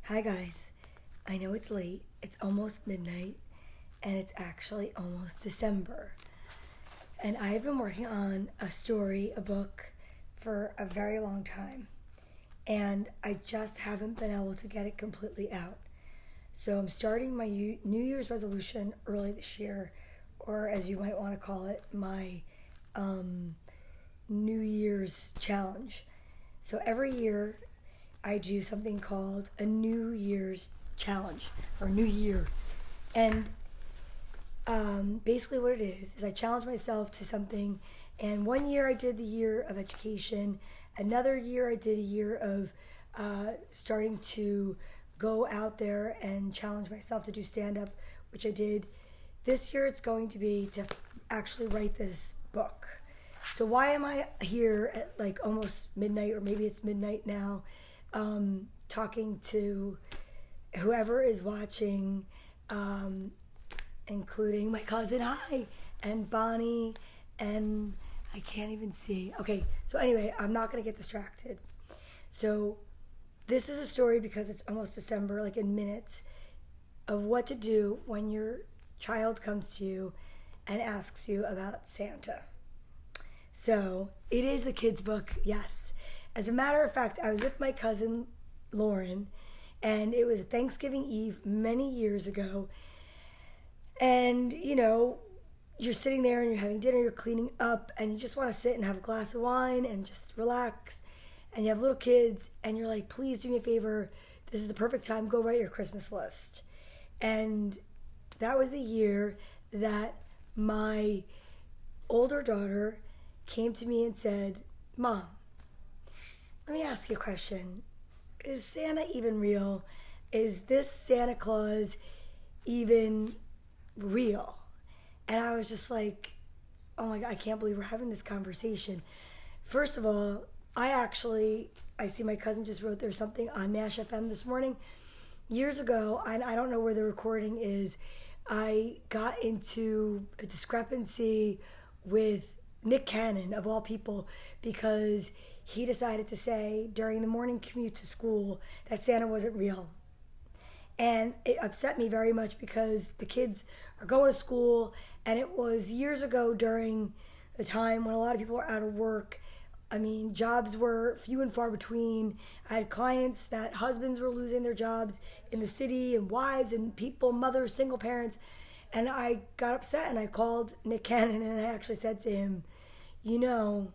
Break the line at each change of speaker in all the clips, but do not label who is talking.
Hi guys, I know it's late, it's almost midnight, and it's actually almost December. And I've been working on a book, for a very long time. And I just haven't been able to get it completely out. So I'm starting my New Year's resolution early this year, or as you might want to call it, my New Year's challenge. So every year I do something called a New Year's challenge or New Year. And basically what it is I challenge myself to something. And one year I did the year of education. Another year I did a year of starting to go out there and challenge myself to do stand-up, which I did. This year it's going to be to actually write this book. So why am I here at like almost midnight, or maybe it's midnight now, talking to whoever is watching, including my cousin, hi, and Bonnie, and I can't even see. Okay, so anyway, I'm not going to get distracted. So this is a story, because it's almost December, like in minutes, of what to do when your child comes to you and asks you about Santa. So it is a kid's book, yes. As a matter of fact, I was with my cousin Lauren, and it was Thanksgiving Eve many years ago. And, you know, you're sitting there and you're having dinner, you're cleaning up, and you just want to sit and have a glass of wine and just relax. And you have little kids, and you're like, please do me a favor. This is the perfect time. Go write your Christmas list. And that was the year that my older daughter came to me and said, Mom, let me ask you a question. Is Santa even real? Is this Santa Claus even real? And I was just like, oh my God, I can't believe we're having this conversation. First of all, I see my cousin just wrote there something on Nash FM this morning. Years ago, and I don't know where the recording is, I got into a discrepancy with Nick Cannon, of all people, because he decided to say during the morning commute to school that Santa wasn't real. And it upset me very much, because the kids are going to school, and it was years ago during the time when a lot of people were out of work. I mean, jobs were few and far between. I had clients that husbands were losing their jobs in the city, and wives and people, mothers, single parents. And I got upset, and I called Nick Cannon, and I actually said to him, you know,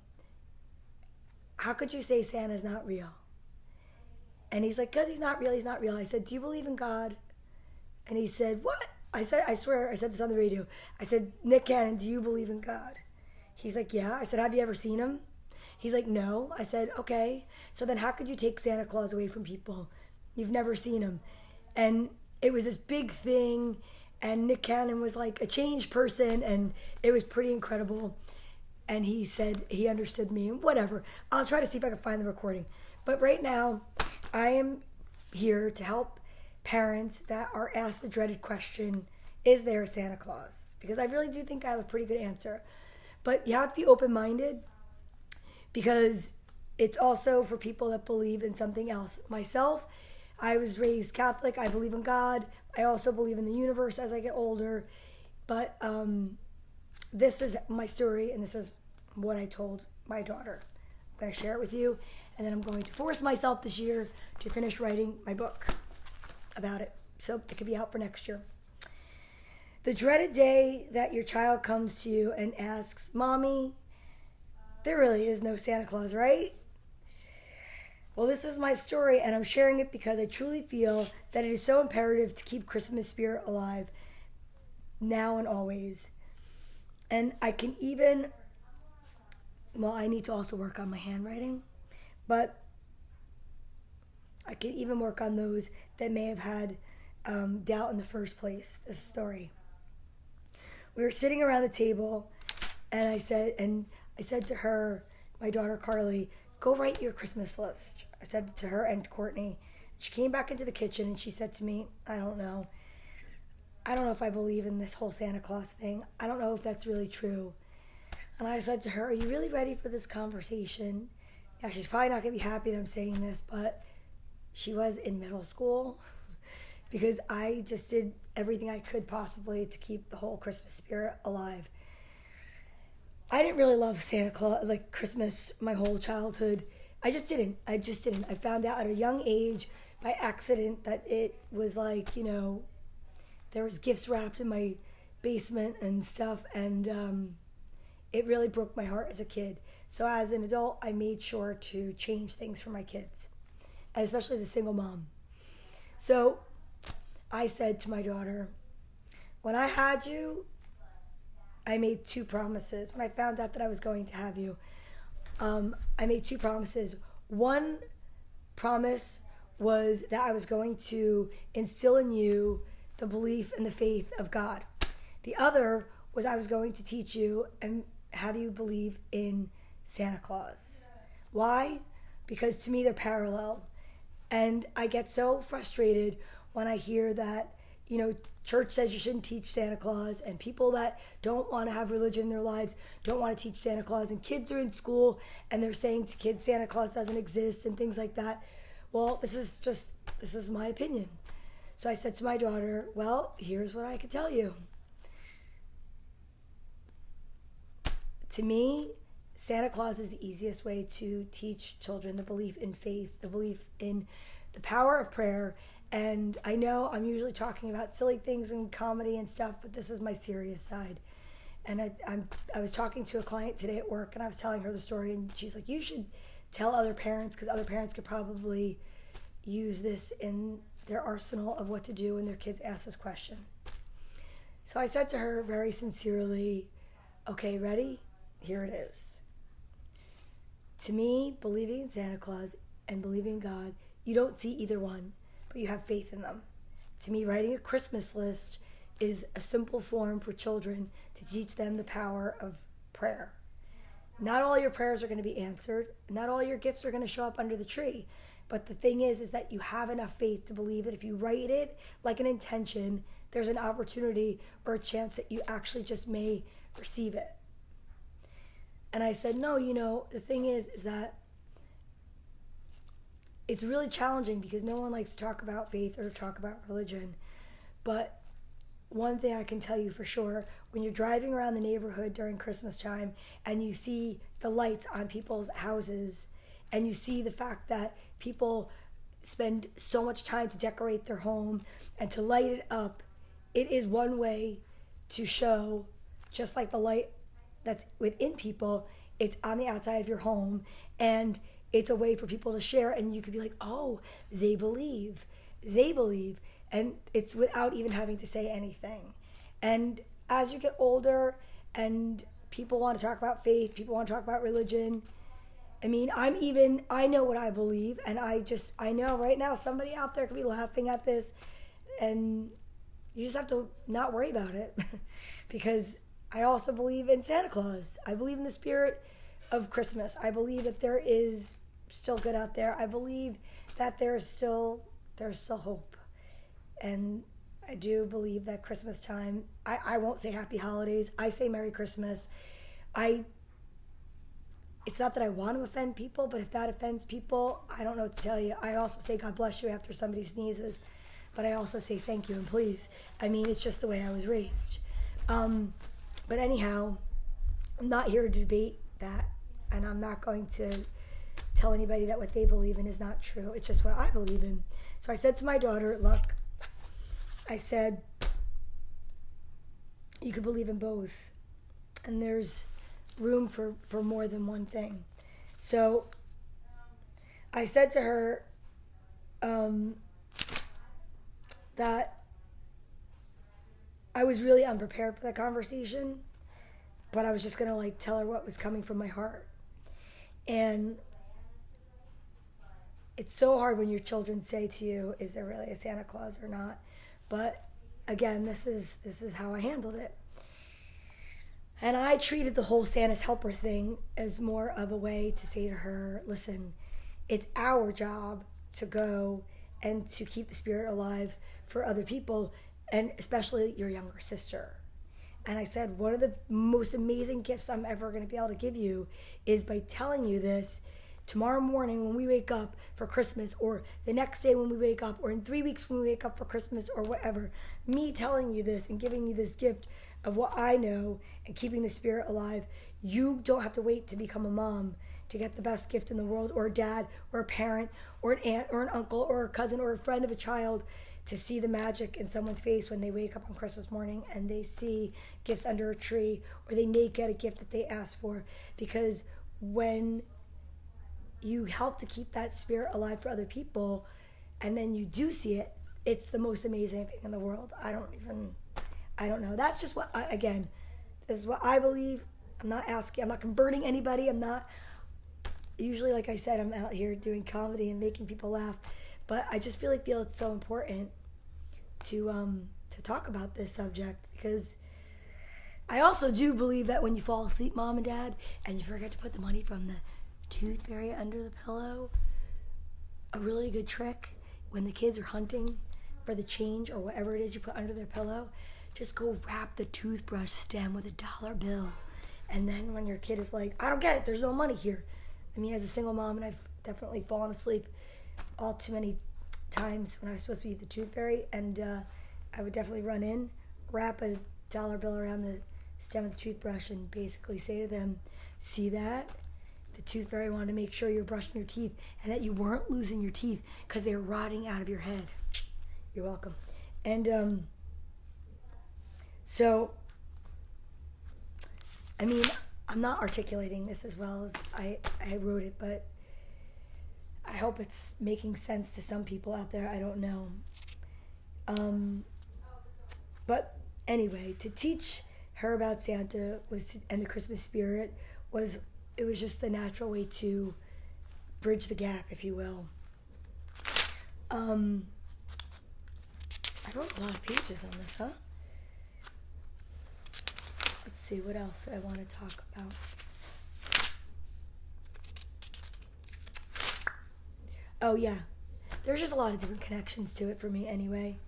how could you say Santa's not real? And he's like, because he's not real, he's not real. I said, do you believe in God? And he said, what? I said, I swear, I said this on the radio. I said, Nick Cannon, do you believe in God? He's like, yeah. I said, have you ever seen him? He's like, no. I said, okay. So then how could you take Santa Claus away from people? You've never seen him. And it was this big thing, and Nick Cannon was like a changed person, and it was pretty incredible. And he said he understood me, and whatever. I'll try to see if I can find the recording. But right now, I am here to help parents that are asked the dreaded question, is there a Santa Claus? Because I really do think I have a pretty good answer. But you have to be open-minded, because it's also for people that believe in something else. Myself, I was raised Catholic. I believe in God. I also believe in the universe as I get older. But this is my story, and this is what I told my daughter. I'm going to share it with you, and then I'm going to force myself this year to finish writing my book about it, so it could be out for next year. The dreaded day that your child comes to you and asks, Mommy, there really is no Santa Claus, right? Well, this is my story, and I'm sharing it because I truly feel that it is so imperative to keep Christmas spirit alive now and always. And I can even, well, I need to also work on my handwriting, but I can even work on those that may have had doubt in the first place. This story. We were sitting around the table, and I said to her, my daughter Carly, go write your Christmas list. I said to her and Courtney. She came back into the kitchen, and she said to me, I don't know if I believe in this whole Santa Claus thing. I don't know if that's really true. And I said to her, are you really ready for this conversation? Now, she's probably not going to be happy that I'm saying this, but she was in middle school because I just did everything I could possibly to keep the whole Christmas spirit alive. I didn't really love Santa Claus, like Christmas, my whole childhood. I just didn't. I found out at a young age by accident that it was like, there was gifts wrapped in my basement and stuff, and it really broke my heart as a kid. So as an adult, I made sure to change things for my kids, especially as a single mom. So I said to my daughter, when I had you, I made 2 promises. When I found out that I was going to have you, I made 2 promises. One promise was that I was going to instill in you the belief and the faith of God. The other was I was going to teach you and have you believe in Santa Claus. Why? Because to me they're parallel. And I get so frustrated when I hear that, church says you shouldn't teach Santa Claus, and people that don't want to have religion in their lives don't want to teach Santa Claus, and kids are in school and they're saying to kids Santa Claus doesn't exist and things like that. Well, this is my opinion. So I said to my daughter, well, here's what I can tell you. To me, Santa Claus is the easiest way to teach children the belief in faith, the belief in the power of prayer. And I know I'm usually talking about silly things and comedy and stuff, but this is my serious side. And I was talking to a client today at work, and I was telling her the story, and she's like, you should tell other parents, because other parents could probably use this in their arsenal of what to do when their kids ask this question. So I said to her very sincerely, okay, ready? Here it is. To me, believing in Santa Claus and believing in God, you don't see either one, but you have faith in them. To me, writing a Christmas list is a simple form for children to teach them the power of prayer. Not all your prayers are going to be answered. Not all your gifts are going to show up under the tree. But the thing is that you have enough faith to believe that if you write it like an intention, there's an opportunity or a chance that you actually just may receive it. And I said, no, the thing is that it's really challenging because no one likes to talk about faith or talk about religion. But one thing I can tell you for sure, when you're driving around the neighborhood during Christmas time and you see the lights on people's houses and you see the fact that people spend so much time to decorate their home and to light it up, it is one way to show, just like the light that's within people, it's on the outside of your home, and it's a way for people to share, and you could be like, oh, they believe, and it's without even having to say anything. And as you get older and people want to talk about faith, people want to talk about religion, I know what I believe, and I know right now somebody out there could be laughing at this, and you just have to not worry about it because I also believe in Santa Claus. I believe in the spirit of Christmas. I believe that there is still good out there. I believe that there's still hope. And I do believe that Christmas time, I won't say happy holidays. I say Merry Christmas. It's not that I want to offend people, but if that offends people, I don't know what to tell you. I also say God bless you after somebody sneezes, but I also say thank you and please. It's just the way I was raised. But anyhow, I'm not here to debate that, and I'm not going to tell anybody that what they believe in is not true. It's just what I believe in. So I said to my daughter, look, I said, you could believe in both, and there's room for more than one thing. So I said to her that I was really unprepared for that conversation, but I was just gonna tell her what was coming from my heart. And it's so hard when your children say to you, is there really a Santa Claus or not? But again, this is how I handled it. And I treated the whole Santa's helper thing as more of a way to say to her, listen, it's our job to go and to keep the spirit alive for other people, and especially your younger sister. And I said, one of the most amazing gifts I'm ever going to be able to give you is by telling you this, tomorrow morning when we wake up for Christmas, or the next day when we wake up, or in 3 weeks when we wake up for Christmas, or whatever, me telling you this and giving you this gift of what I know and keeping the spirit alive, you don't have to wait to become a mom to get the best gift in the world, or a dad, or a parent, or an aunt, or an uncle, or a cousin, or a friend of a child, to see the magic in someone's face when they wake up on Christmas morning and they see gifts under a tree, or they may get a gift that they asked for. Because when you help to keep that spirit alive for other people, and then you do see it, it's the most amazing thing in the world. I don't know. That's just what this is what I believe. I'm not converting anybody. I'm not, usually, like I said, I'm out here doing comedy and making people laugh. But I just feel it's so important to talk about this subject, because I also do believe that when you fall asleep, mom and dad, and you forget to put the money from the tooth fairy under the pillow, a really good trick when the kids are hunting for the change or whatever it is you put under their pillow, just go wrap the toothbrush stem with $1 bill. And then when your kid is like, I don't get it, there's no money here. I mean, as a single mom, and I've definitely fallen asleep all too many times when I was supposed to be the tooth fairy, and I would definitely run in, wrap $1 bill around the stem of the toothbrush, and basically say to them, see that? The tooth fairy wanted to make sure you're brushing your teeth and that you weren't losing your teeth because they were rotting out of your head. You're welcome. And so, I mean, I'm not articulating this as well as I wrote it, but I hope it's making sense to some people out there. I don't know. But anyway, to teach her about Santa and the Christmas spirit was just the natural way to bridge the gap, if you will. I wrote a lot of pages on this, huh? Let's see, what else did I want to talk about? Oh, yeah. There's just a lot of different connections to it for me anyway.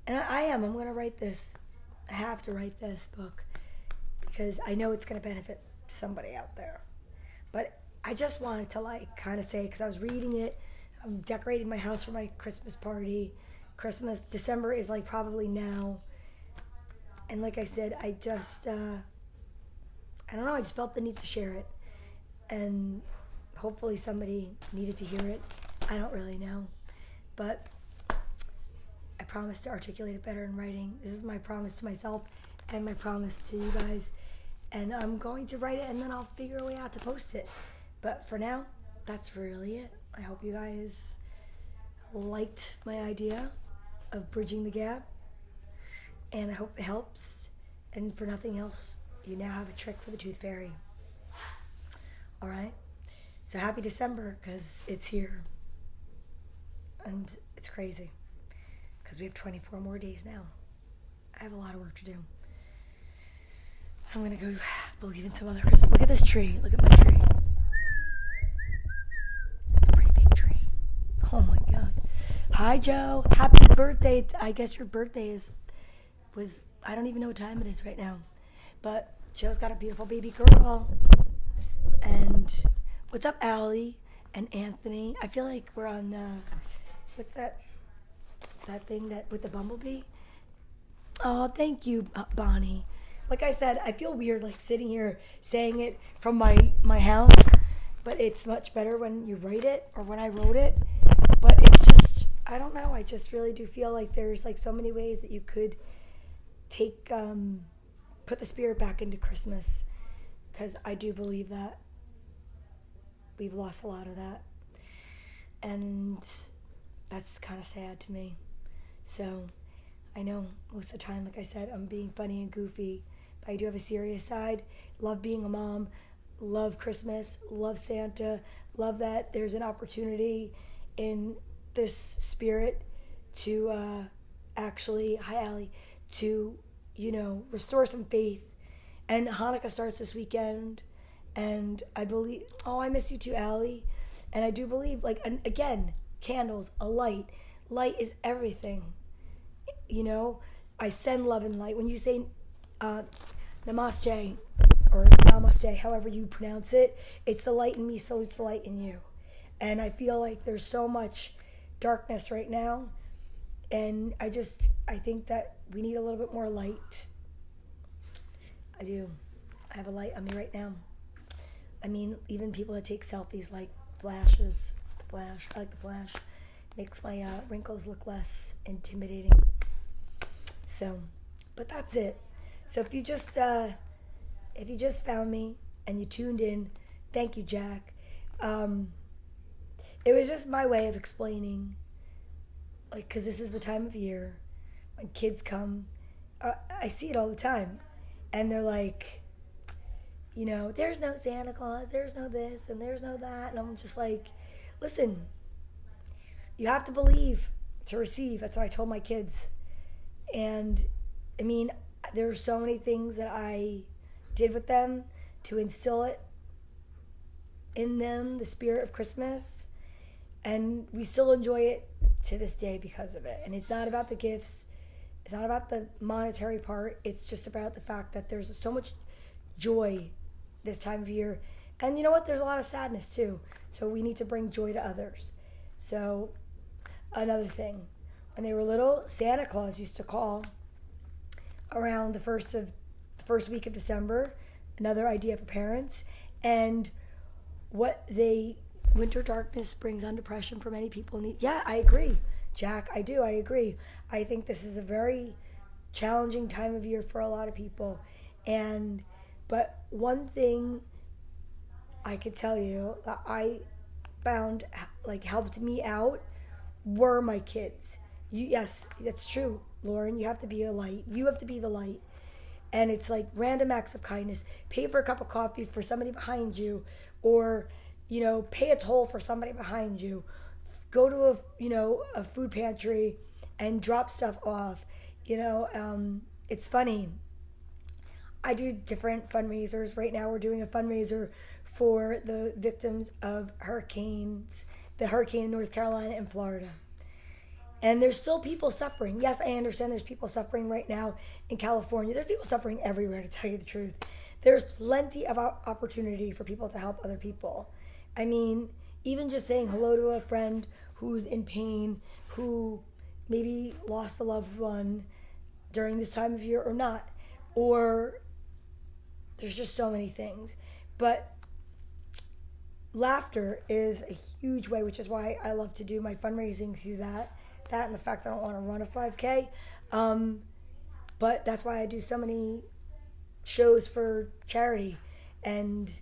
And I'm going to write this. I have to write this book because I know it's going to benefit somebody out there. But I just wanted to kind of say, because I was reading it, I'm decorating my house for my Christmas party. December is probably now. And like I said, I just, I don't know, I just felt the need to share it. And hopefully somebody needed to hear it. I don't really know. But I promise to articulate it better in writing. This is my promise to myself and my promise to you guys. And I'm going to write it, and then I'll figure a way out to post it. But for now, that's really it. I hope you guys liked my idea of bridging the gap. And I hope it helps. And for nothing else, you now have a trick for the tooth fairy. All right? So happy December, because it's here. And it's crazy, because we have 24 more days now. I have a lot of work to do. I'm going to go believe in some other Christmas. Look at this tree. Look at my tree. It's a pretty big tree. Oh my God. Hi, Joe. Happy birthday. I guess your birthday was, I don't even know what time it is right now. But Joe's got a beautiful baby girl. And what's up, Allie and Anthony? I feel like we're on, what's that thing with the bumblebee? Oh, thank you, Bonnie. Like I said, I feel weird sitting here saying it from my house, but it's much better when you write it or when I wrote it. But it's just, I don't know, I just really do feel like there's so many ways that you could put the spirit back into Christmas, because I do believe that we've lost a lot of that, and that's kind of sad to me. So I know most of the time, like I said, I'm being funny and goofy, but I do have a serious side. Love being a mom, love Christmas, love Santa, love that there's an opportunity in this spirit to actually, hi Allie, to, restore some faith. And Hanukkah starts this weekend, and I believe, I miss you too, Allie. And I do believe, and again, candles, a light. Light is everything. I send love and light. When you say namaste, or namaste, however you pronounce it. It's the light in me salutes the light in you. And I feel like there's so much darkness right now. And I think that we need a little bit more light. I do. I have a light on me right now. I mean, even people that take selfies like flashes. Flash. I like the flash. Makes my wrinkles look less intimidating. So, but that's it. So if you just found me and you tuned in, thank you, Jack. It was just my way of explaining, like, because this is the time of year when kids come. I see it all the time, and they're like, you know, there's no Santa Claus, there's no this, and there's no that, and I'm just like, listen, you have to believe to receive. That's what I told my kids. And I mean, there are so many things that I did with them to instill it in them, the spirit of Christmas, and we still enjoy it to this day because of it. And it's not about the gifts, it's not about the monetary part, it's just about the fact that there's so much joy this time of year. And you know what, there's a lot of sadness too, so we need to bring joy to others. So another thing, when they were little, Santa Claus used to call around the first week of December. Another idea for parents. And winter darkness brings on depression for many people. Yeah, I agree, Jack. I agree. I think this is a very challenging time of year for a lot of people. But one thing I could tell you that I found like helped me out were my kids. Yes, that's true, Lauren. You have to be a light. You have to be the light. And it's like random acts of kindness. Pay for a cup of coffee for somebody behind you, or, you know, pay a toll for somebody behind you. Go to a food pantry and drop stuff off. It's funny. I do different fundraisers. Right now we're doing a fundraiser for the victims of hurricanes, the hurricane in North Carolina and Florida. And there's still people suffering. Yes, I understand there's people suffering right now in California. There's people suffering everywhere, to tell you the truth. There's plenty of opportunity for people to help other people. I mean, even just saying hello to a friend who's in pain, who maybe lost a loved one during this time of year or not. Or there's just so many things. But laughter is a huge way, which is why I love to do my fundraising through that and the fact that I don't want to run a 5K. But that's why I do so many shows for charity. And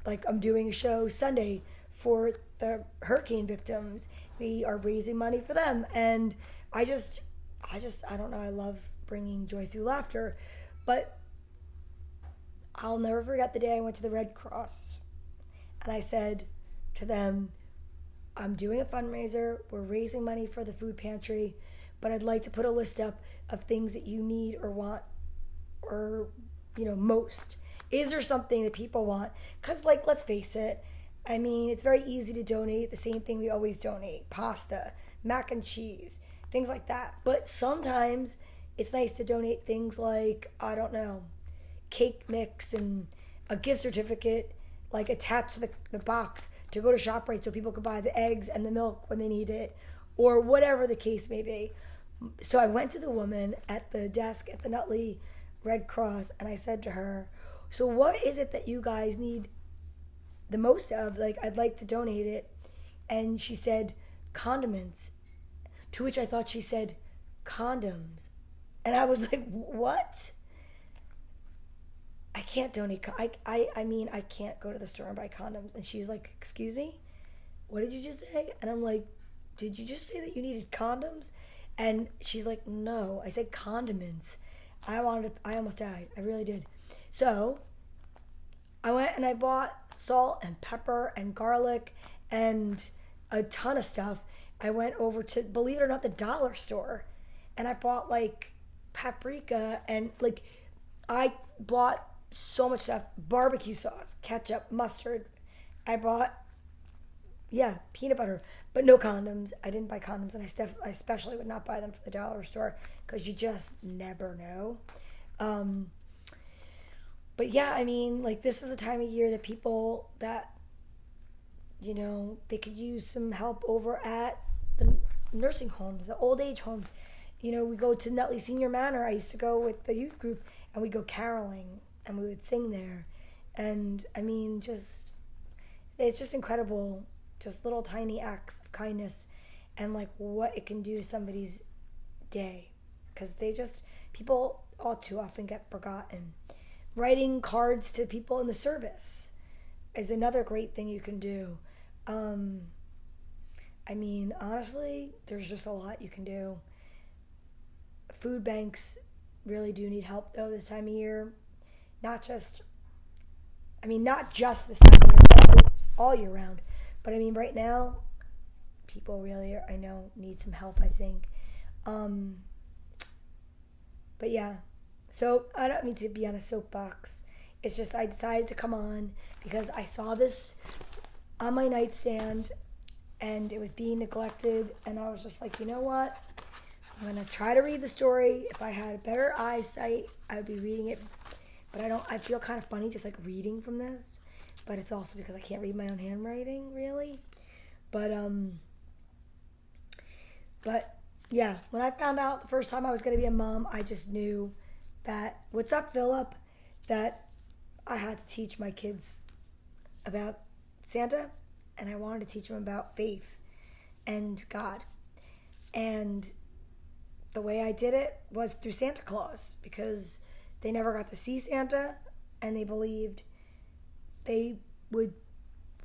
like I'm doing a show Sunday for the hurricane victims. We are raising money for them. And I don't know, I love bringing joy through laughter. But I'll never forget the day I went to the Red Cross. And I said to them, I'm doing a fundraiser. We're raising money for the food pantry, but I'd like to put a list up of things that you need or want or, most. Is there something that people want? Because, let's face it. I mean, it's very easy to donate the same thing we always donate. Pasta, mac and cheese, things like that. But sometimes it's nice to donate things like, I don't know, cake mix and a gift certificate, attached to the box to go to ShopRite so people could buy the eggs and the milk when they need it, or whatever the case may be. So I went to the woman at the desk at the Nutley Red Cross, and I said to her, so what is it that you guys need the most of? I'd like to donate it. And she said, condiments. To which I thought she said, condoms. And I was like, what? I can't donate. I can't go to the store and buy condoms. And she's like, excuse me? What did you just say? And I'm like, did you just say that you needed condoms? And she's like, no, I said condiments. I almost died. I really did. So I went and I bought salt and pepper and garlic and a ton of stuff. I went over to, believe it or not, the dollar store. And I bought paprika and I bought so much stuff. Barbecue sauce, ketchup, mustard. I bought, peanut butter, but no condoms. I didn't buy condoms, and I especially would not buy them from the dollar store because you just never know. But yeah, I mean, like, this is the time of year that people that, they could use some help over at the nursing homes, the old age homes. We go to Nutley Senior Manor. I used to go with the youth group, and we'd go caroling, and we would sing there. And I mean, it's just incredible, just little tiny acts of kindness, and like what it can do to somebody's day. Because people all too often get forgotten. Writing cards to people in the service is another great thing you can do. I mean, honestly, there's just a lot you can do. Food banks really do need help, though, this time of year. Not just this time of year, but all year round. But I mean, right now, people really, I know, need some help, I think. But yeah, so I don't mean to be on a soapbox. It's just I decided to come on because I saw this on my nightstand and it was being neglected, and I was just like, you know what? I'm going to try to read the story. If I had better eyesight, I would be reading it. But I feel kind of funny just like reading from this. But it's also because I can't read my own handwriting, really. But yeah, when I found out the first time I was going to be a mom, I just knew that, what's up, Philip, that I had to teach my kids about Santa, and I wanted to teach them about faith and God. And the way I did it was through Santa Claus, because they never got to see Santa, and they believed they would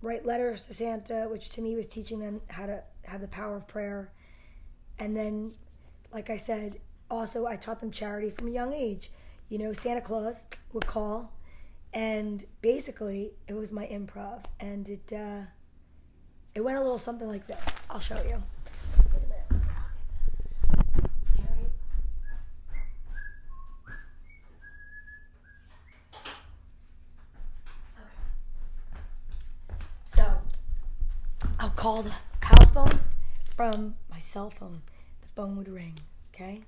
write letters to Santa, which to me was teaching them how to have the power of prayer. And then, like I said, also I taught them charity from a young age. Santa Claus would call, and basically it was my improv, and it went a little something like this. I'll show you. Wait a minute. So I'll call the house phone from my cell phone. The phone would ring, okay?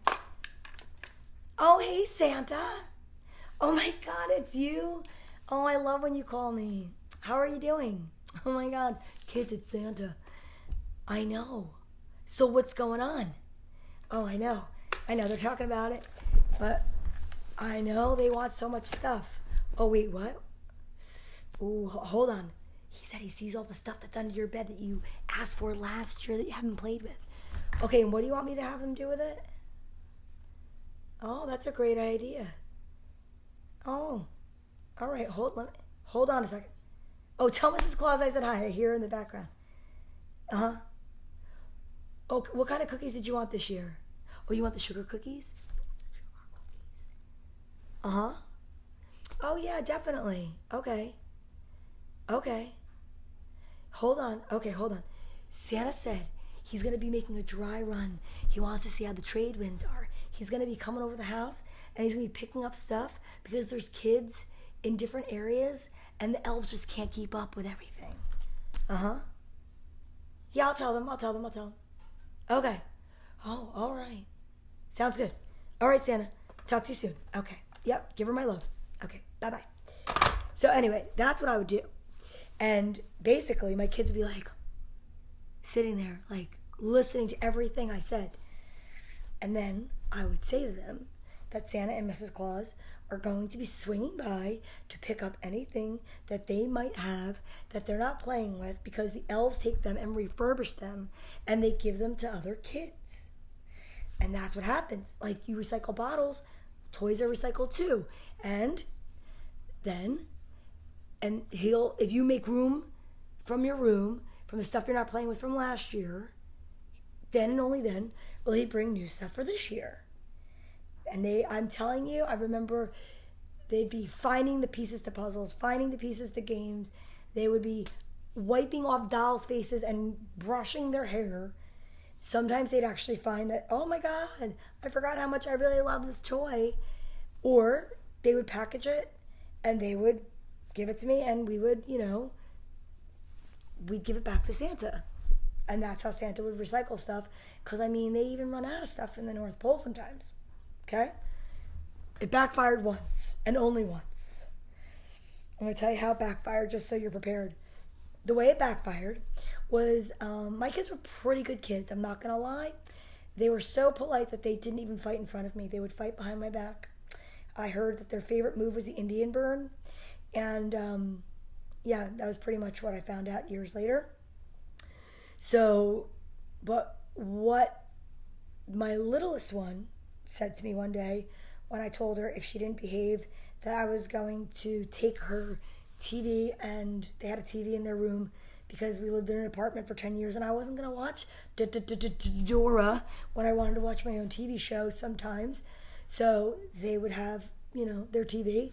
Oh, hey, Santa. Oh, my God, it's you. Oh, I love when you call me. How are you doing? Oh, my God. Kids, it's Santa. I know. So what's going on? Oh, I know. They're talking about it. But I know they want so much stuff. Oh, wait, what? Oh, hold on. He said he sees all the stuff that's under your bed that you asked for last year that you haven't played with. Okay, and what do you want me to have him do with it? Oh, that's a great idea. Oh, all right. Hold on a second. Oh, tell Mrs. Claus I said hi. I hear her in the background. Uh-huh. Oh, what kind of cookies did you want this year? Oh, you want the sugar cookies? Uh-huh. Oh, yeah, definitely. Okay. Hold on. Santa said he's going to be making a dry run. He wants to see how the trade winds are. He's going to be coming over the house, and he's going to be picking up stuff because there's kids in different areas, and the elves just can't keep up with everything. Uh-huh. Yeah, I'll tell them. Okay. Oh, all right. Sounds good. All right, Santa. Talk to you soon. Okay. Yep, give her my love. Okay, bye-bye. So anyway, that's what I would do. And basically, my kids would be like, sitting there, like, listening to everything I said. And then I would say to them that Santa and Mrs. Claus are going to be swinging by to pick up anything that they might have that they're not playing with, because the elves take them and refurbish them and they give them to other kids. And that's what happens. Like, you recycle bottles, toys are recycled too. And then, if you make room from your room, from the stuff you're not playing with from last year, then and only then will he bring new stuff for this year. And I'm telling you, I remember they'd be finding the pieces to puzzles, finding the pieces to games. They would be wiping off dolls' faces and brushing their hair. Sometimes they'd actually find that, oh my God, I forgot how much I really love this toy. Or they would package it and they would give it to me, and we would, we'd give it back to Santa. And that's how Santa would recycle stuff. Because, they even run out of stuff in the North Pole sometimes. Okay? It backfired once, and only once. I'm going to tell you how it backfired just so you're prepared. The way it backfired was my kids were pretty good kids. I'm not going to lie. They were so polite that they didn't even fight in front of me. They would fight behind my back. I heard that their favorite move was the Indian burn. And yeah, that was pretty much what I found out years later. So, but what my littlest one said to me one day when I told her if she didn't behave, that I was going to take her TV, and they had a TV in their room because we lived in an apartment for 10 years, and I wasn't going to watch Dora when I wanted to watch my own TV show sometimes. So they would have, their TV.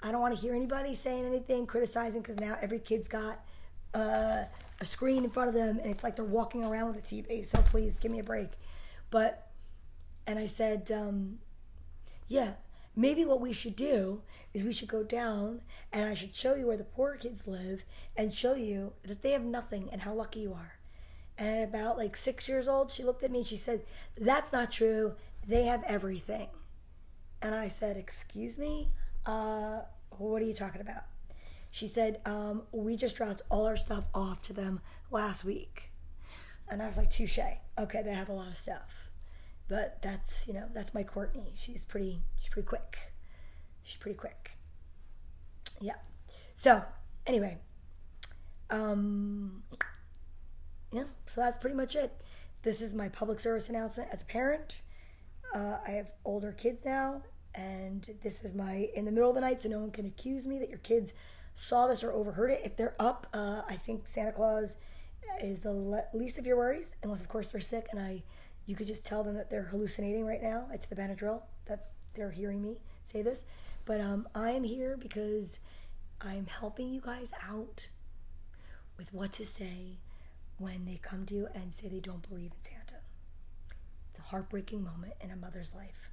I don't want to hear anybody saying anything, criticizing, because now every kid's got a screen in front of them, and it's like they're walking around with a TV. So please, give me a break. And I said, yeah, maybe what we should do is we should go down, and I should show you where the poor kids live and show you that they have nothing and how lucky you are. And at about 6 years old, she looked at me and she said, that's not true. They have everything. And I said, excuse me? What are you talking about? She said, we just dropped all our stuff off to them last week. And I was like, touche. Okay, they have a lot of stuff. But that's my Courtney. She's pretty quick. She's pretty quick. Yeah. So, anyway. Yeah, so that's pretty much it. This is my public service announcement as a parent. I have older kids now, and this is my in the middle of the night, so no one can accuse me that your kids saw this or overheard it. If they're up, I think Santa Claus is the least of your worries, unless of course they're sick, and you could just tell them that they're hallucinating right now. It's the Benadryl that they're hearing me say this. But I am here because I'm helping you guys out with what to say when they come to you and say they don't believe in Santa. It's a heartbreaking moment in a mother's life.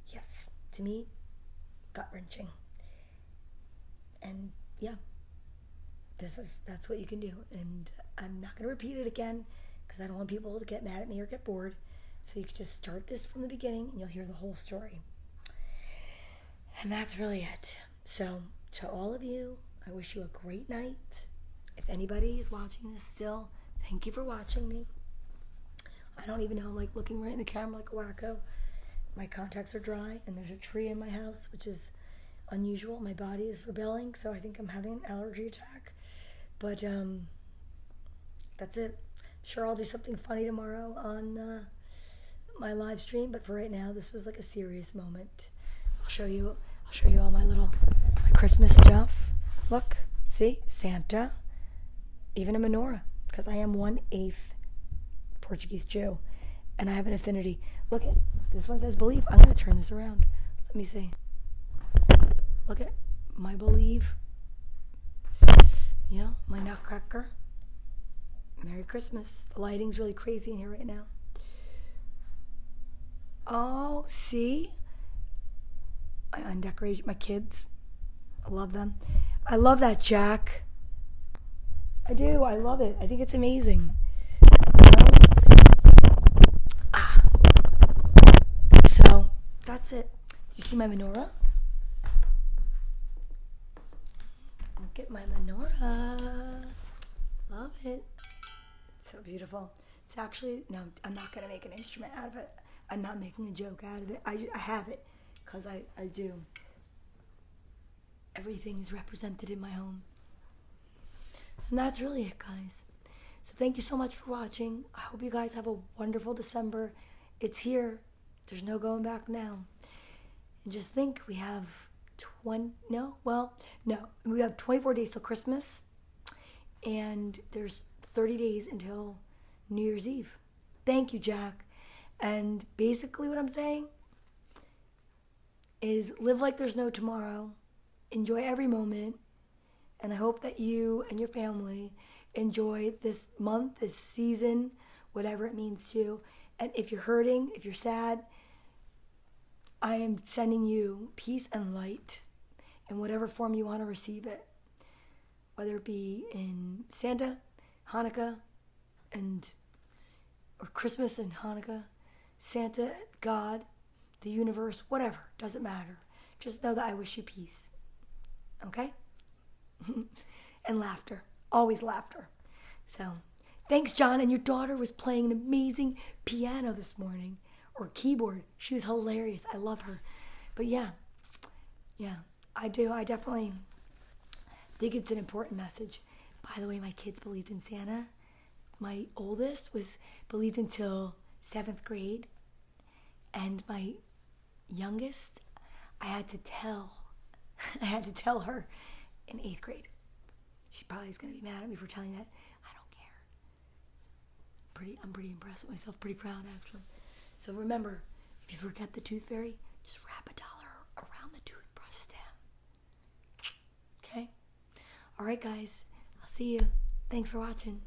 Yes, to me, gut-wrenching. And yeah, that's what you can do. And I'm not going to repeat it again because I don't want people to get mad at me or get bored. So you can just start this from the beginning and you'll hear the whole story. And that's really it. So to all of you, I wish you a great night. If anybody is watching this still, thank you for watching me. I don't even know, I'm looking right in the camera like a wacko. My contacts are dry and there's a tree in my house, which is unusual. My body is rebelling, so I think I'm having an allergy attack. But that's it. Sure, I'll do something funny tomorrow on my live stream, but for right now, this was a serious moment. I'll show you all my Christmas stuff. Look, see, Santa, even a menorah, because I am 1/8 Portuguese Jew, and I have an affinity. Look at this one says believe. I'm gonna turn this around. Let me see. Look at my believe. Yeah, my nutcracker. Merry Christmas. The lighting's really crazy in here right now. Oh, see? I undecorated my kids. I love them. I love that, Jack. I do. I love it. I think it's amazing. So, that's it. Did you see my menorah? Look at my menorah. Love it. So beautiful. It's actually, no, I'm not going to make an instrument out of it. I'm not making a joke out of it. I have it because I do. Everything is represented in my home. And that's really it, guys. So thank you so much for watching. I hope you guys have a wonderful December. It's here. There's no going back now. And just think, we have we have 24 days till Christmas. And there's 30 days until New Year's Eve. Thank you, Jack. And basically what I'm saying is live like there's no tomorrow. Enjoy every moment. And I hope that you and your family enjoy this month, this season, whatever it means to you. And if you're hurting, if you're sad, I am sending you peace and light in whatever form you want to receive it. Whether it be in Santa, Hanukkah, or Christmas and Hanukkah, Santa, God, the universe, whatever, doesn't matter. Just know that I wish you peace. Okay? And laughter. Always laughter. So, thanks, John. And your daughter was playing an amazing piano this morning, or keyboard. She was hilarious. I love her. But yeah, I do. I definitely think it's an important message. By the way, my kids believed in Santa. My oldest believed until 7th grade, and my youngest, I had to tell her in 8th grade. She probably is going to be mad at me for telling that. I don't care. I'm pretty impressed with myself. Pretty proud, actually. So remember, if you forget the tooth fairy, just wrap $1 around the toothbrush stem. Okay? All right, guys. I'll see you. Thanks for watching.